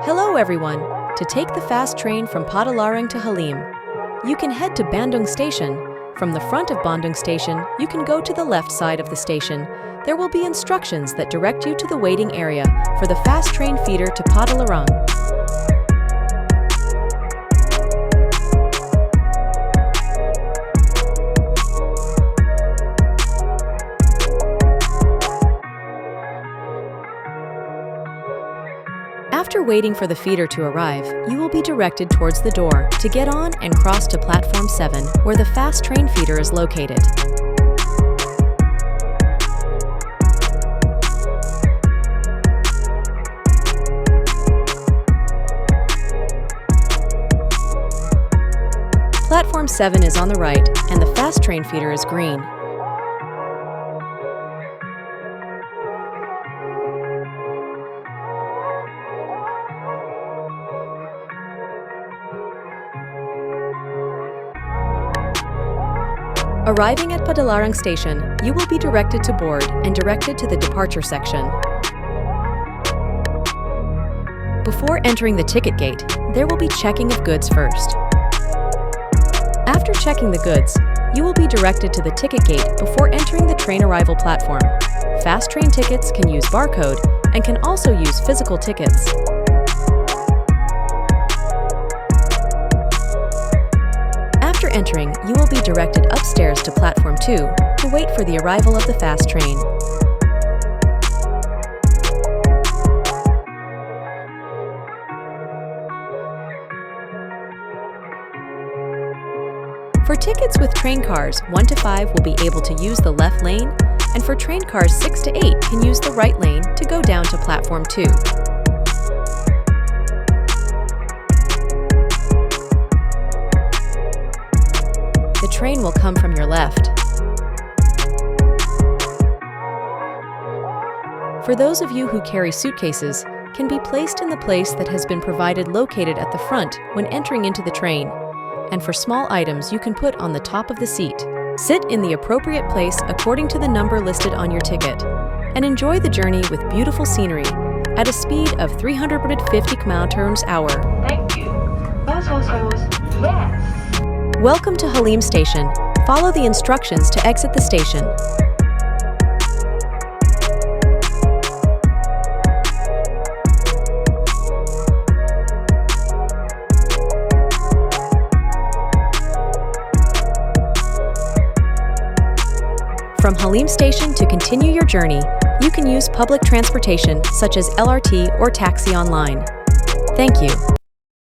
Hello everyone! To take the fast train from Padalarang to Halim, you can head to Bandung station. From the front of Bandung station, you can go to the left side of the station. There will be instructions that direct you to the waiting area for the fast train feeder to Padalarang. After waiting for the feeder to arrive, you will be directed towards the door to get on and cross to Platform 7, where the fast train feeder is located. Platform 7 is on the right, and the fast train feeder is green. Arriving at Padalarang station, you will be directed to board and directed to the departure section. Before entering the ticket gate, there will be checking of goods first. After checking the goods, you will be directed to the ticket gate before entering the train arrival platform. Fast train tickets can use barcode and can also use physical tickets. After entering, you will be directed upstairs to Platform 2 to wait for the arrival of the fast train. For tickets with train cars 1 to 5 will be able to use the left lane, and for train cars 6 to 8 can use the right lane to go down to Platform 2. The train will come from your left. For those of you who carry suitcases, can be placed in the place that has been provided located at the front when entering into the train, and for small items you can put on the top of the seat. Sit in the appropriate place according to the number listed on your ticket, and enjoy the journey with beautiful scenery at a speed of 350 km/h. Thank you. Yes. Welcome to Halim Station. Follow the instructions to exit the station. From Halim Station to continue your journey, you can use public transportation such as LRT or taxi online. Thank you.